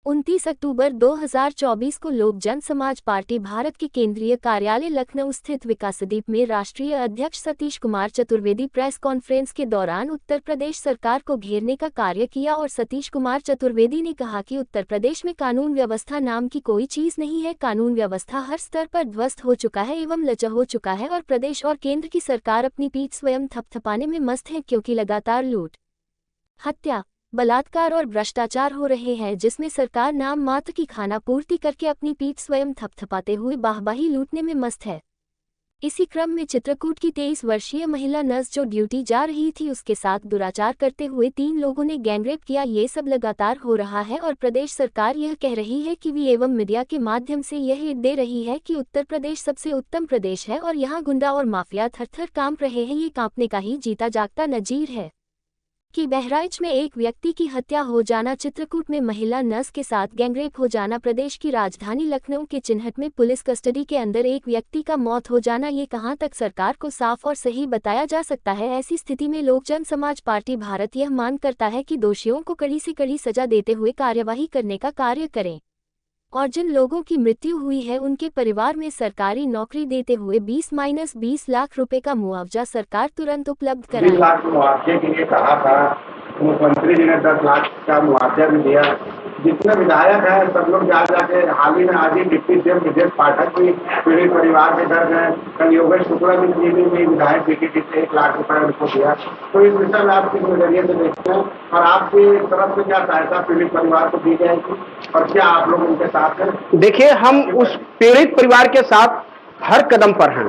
29 अक्टूबर 2024 को लोक जन समाज पार्टी भारत के केंद्रीय कार्यालय लखनऊ स्थित विकासदीप में राष्ट्रीय अध्यक्ष सतीश कुमार चतुर्वेदी प्रेस कॉन्फ्रेंस के दौरान उत्तर प्रदेश सरकार को घेरने का कार्य किया और सतीश कुमार चतुर्वेदी ने कहा कि उत्तर प्रदेश में कानून व्यवस्था नाम की कोई चीज नहीं है। कानून व्यवस्था हर स्तर पर ध्वस्त हो चुका है एवं लचर हो चुका है और प्रदेश और केंद्र की सरकार अपनी पीठ स्वयं थपथपाने में मस्त है, क्योंकि लगातार लूट, हत्या, बलात्कार और भ्रष्टाचार हो रहे हैं, जिसमें सरकार नाम मात्र की खाना पूर्ति करके अपनी पीठ स्वयं थपथपाते हुए बाहबाही लूटने में मस्त है। इसी क्रम में चित्रकूट की 23 वर्षीय महिला नर्स जो ड्यूटी जा रही थी, उसके साथ दुराचार करते हुए 3 लोगों ने गैंगरेप किया। ये सब लगातार हो रहा है और प्रदेश सरकार यह कह रही है कि वी एवं मीडिया के माध्यम से यह हिट दे रही है कि उत्तर प्रदेश सबसे उत्तम प्रदेश है और यहाँ गुंडा और माफिया थर-थर कांप रहे हैं। ये कांपने का ही जीता जागता नजीर है कि बहराइच में एक व्यक्ति की हत्या हो जाना, चित्रकूट में महिला नर्स के साथ गैंगरेप हो जाना, प्रदेश की राजधानी लखनऊ के चिन्हट में पुलिस कस्टडी के अंदर एक व्यक्ति का मौत हो जाना, ये कहां तक सरकार को साफ और सही बताया जा सकता है। ऐसी स्थिति में लोक जन समाज पार्टी भारत यह मांग करता है कि दोषियों को कड़ी से कड़ी सजा देते हुए कार्यवाही करने का कार्य करें और जिन लोगों की मृत्यु हुई है उनके परिवार में सरकारी नौकरी देते हुए 20-20 लाख रुपए का मुआवजा सरकार तुरंत उपलब्ध कराए। 20 लाख मुआवजे के लिए कहा था, मुख्यमंत्री जी ने 10 लाख का मुआवजा भी दिया। जितने विधायक हैं सब लोग जाके हाल ही में आज ही डिप्टी सीएम विजय पाठक भी पीड़ित परिवार के घर गए। कल योगेश शुक्ला जी ने भी विधायक बीकेटी से 1 लाख रुपए उनको दिया। तो इस विषय में आप किस नजरिए से देखते हैं और आपकी तरफ से क्या सहायता पीड़ित परिवार को दी जाएगी और क्या आप लोग उनके साथ हैं? देखिए, हम उस पीड़ित परिवार के साथ हर कदम पर हैं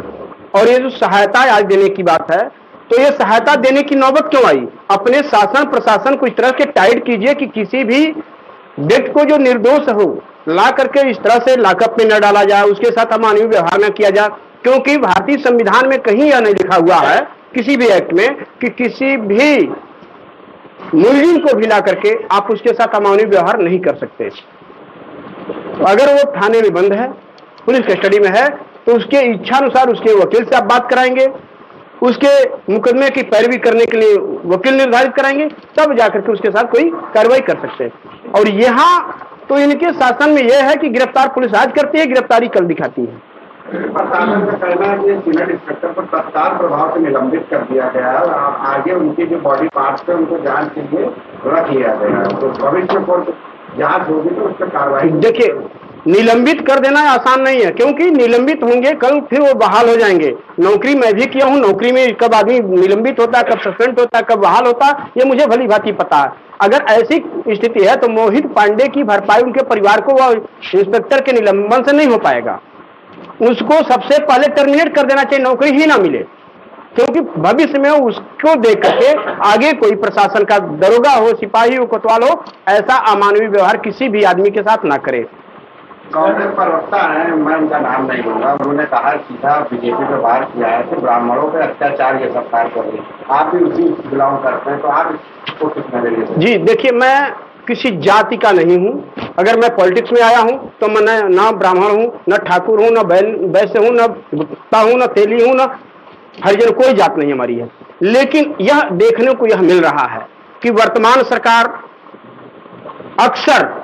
और ये जो सहायता आज देने की बात है, तो ये सहायता देने की नौबत क्यों आई? अपने शासन प्रशासन को इस तरह से टाइट कीजिए कि किसी भी व्यक्ति को जो निर्दोष हो ला करके इस तरह से लॉकअप में न डाला जाए, उसके साथ अमानवीय व्यवहार न किया जाए, क्योंकि भारतीय संविधान में कहीं यह नहीं लिखा हुआ है किसी भी एक्ट में कि किसी भी मुलजिम को भी ला करके आप उसके साथ अमानवीय व्यवहार नहीं कर सकते। तो अगर वो थाने में बंद है, पुलिस कस्टडी में है, तो उसके इच्छा अनुसार उसके वकील से आप बात कराएंगे, उसके मुकदमे की पैरवी करने के लिए वकील निर्धारित कराएंगे, तब जाकर के उसके साथ कोई कार्रवाई कर सकते हैं। और यहाँ तो इनके शासन में यह है कि गिरफ्तार पुलिस आज करती है, गिरफ्तारी कल दिखाती है। प्रशासन का कहना है कि सिविल इंस्पेक्टर को तत्काल प्रभाव से निलंबित कर दिया गया है और आगे उनके जो बॉडी पार्ट्स है उनको जांच के लिए रख लिया गया है। तो भविष्य में जांच होगी तो उस पर कार्रवाई। देखिए, निलंबित कर देना आसान नहीं है, क्योंकि निलंबित होंगे कल फिर वो बहाल हो जाएंगे। नौकरी मैं भी किया हूं, नौकरी में कब आदमी निलंबित होता है, कब सस्पेंड होता है, कब बहाल होता है, ये मुझे भली भांति पता है। अगर ऐसी स्थिति है तो मोहित पांडे की भरपाई उनके परिवार को वह इंस्पेक्टर के निलंबन से नहीं हो पाएगा। उसको सबसे पहले टर्मिनेट कर देना चाहिए, नौकरी ही ना मिले, क्योंकि भविष्य में उसको देख करके आगे कोई प्रशासन का दरोगा हो, सिपाही हो, कोतवाल हो, ऐसा अमानवीय व्यवहार किसी भी आदमी के साथ ना करे। कांग्रेस प्रवक्ता है, मैं उनका नाम नहीं लूंगा, उन्होंने कहा सीधा बीजेपी पे वार किया है कि ब्राह्मणों पे अत्याचार ये सरकार कर रही है। आप भी उसी बिलोंग करते हैं, तो आप इसको किस नजरिए से? जी देखिए, मैं किसी जाति का नहीं हूँ। अगर मैं पॉलिटिक्स में आया हूँ तो मैं न ब्राह्मण हूँ, न ठाकुर हूँ, न वैश्य हूँ, न गुप्ता हूँ, न तेली हूँ, न हरिजन, कोई जात नहीं हमारी है। लेकिन यह देखने को यह मिल रहा है कि वर्तमान सरकार अक्सर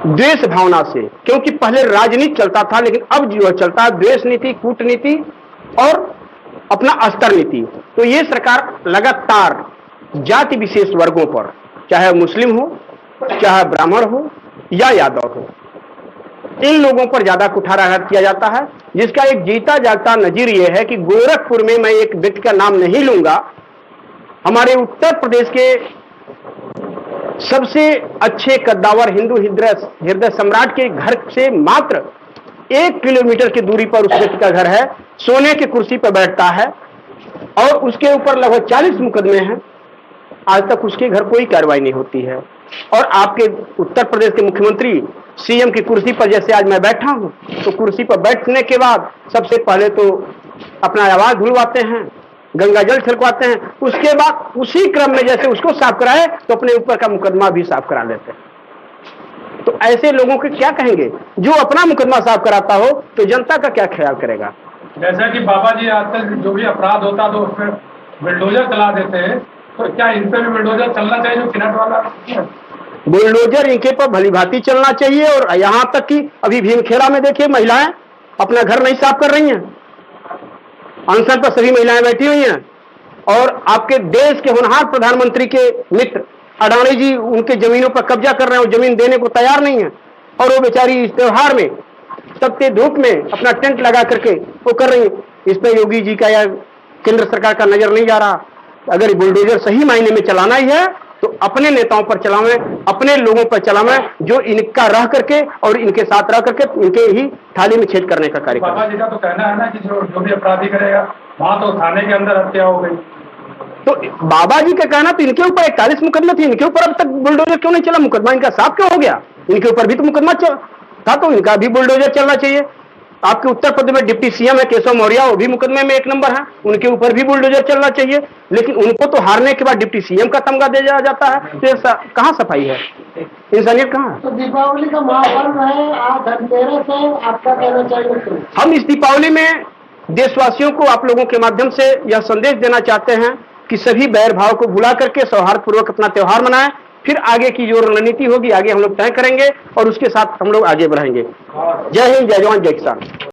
द्वेष भावना से, क्योंकि पहले राजनीति चलता था, लेकिन अब जो चलता है द्वेष नीति, कूटनीति और अपना अस्त्र नीति। तो ये सरकार लगातार जाति विशेष वर्गों पर, चाहे मुस्लिम हो, चाहे ब्राह्मण हो या यादव हो, इन लोगों पर ज्यादा कुठाराघात किया जाता है, जिसका एक जीता जागता नजीर यह है कि गोरखपुर में, मैं एक व्यक्ति का नाम नहीं लूंगा, हमारे उत्तर प्रदेश के सबसे अच्छे कद्दावर हिंदू हृदय सम्राट के घर से मात्र 1 किलोमीटर की दूरी पर उस व्यक्ति का घर है। सोने की कुर्सी पर बैठता है और उसके ऊपर लगभग 40 मुकदमे हैं। आज तक उसके घर कोई कार्रवाई नहीं होती है। और आपके उत्तर प्रदेश के मुख्यमंत्री सीएम की कुर्सी पर जैसे आज मैं बैठा हूं, तो कुर्सी पर बैठने के बाद सबसे पहले तो अपना आवाज धुलवाते हैं, गंगा जल छिड़कवाते हैं, उसके बाद उसी क्रम में जैसे उसको साफ कराए तो अपने ऊपर का मुकदमा भी साफ करा लेते हैं। तो ऐसे लोगों के क्या कहेंगे? जो अपना मुकदमा साफ कराता हो तो जनता का क्या ख्याल करेगा? जैसा कि बाबा जी आजकल जो भी अपराध होता तो उसमें बुलडोजर चला देते हैं, तो क्या इन पे भी बुलडोजर चलना चाहिए जो किनट वाला? बुलडोजर इनके पर भलीभांति चलना चाहिए। और यहां तक कि अभी भीमखेड़ा में देखिए महिलाएं अपना घर नहीं साफ कर रही हैं, अनशन पर सभी महिलाएं बैठी हुई हैं। और आपके देश के होनहार प्रधानमंत्री के मित्र अडानी जी उनके जमीनों पर कब्जा कर रहे हैं और जमीन देने को तैयार नहीं है, और वो बेचारी इस त्योहार में तपते धूप में अपना टेंट लगा करके वो कर रही है। इस पर योगी जी का या केंद्र सरकार का नजर नहीं जा रहा। अगर बुलडोजर सही मायने में चलाना ही है तो अपने नेताओं पर चलावें, अपने लोगों पर चलावें जो इनका रह करके और इनके साथ रह करके इनके ही थाली में छेद करने का कार्य करें। बाबा जी का तो कहना है ना कि जो भी अपराधी करेगा वहां तो थाने के अंदर हत्या हो गई। तो बाबा जी का कहना तो इनके ऊपर 41 मुकदमा थे, इनके ऊपर अब तक बुलडोजर क्यों नहीं चला? मुकदमा इनका साफ क्यों हो गया? इनके ऊपर भी तो मुकदमा था, तो इनका भी बुलडोजर चलना चाहिए। आपके उत्तर प्रदेश में डिप्टी सीएम है केशव मौर्य, वो भी मुकदमे में 1 नंबर है, उनके ऊपर भी बुलडोजर चलना चाहिए। लेकिन उनको तो हारने के बाद डिप्टी सीएम का तमगा दे जाता है, तो कहाँ सफाई है, इंसानियत कहाँ है? तो दीपावली का माहौल है, आज धनतेरस है, आपका कहना चाहिए? हम इस दीपावली में देशवासियों को आप लोगों के माध्यम से यह संदेश देना चाहते हैं कि सभी बैर भाव को भुला करके सौहार्दपूर्वक अपना त्योहार मनाएं। फिर आगे की जो रणनीति होगी आगे हम लोग तय करेंगे और उसके साथ हम लोग आगे बढ़ेंगे। जय हिंद, जय जवान, जय किसान।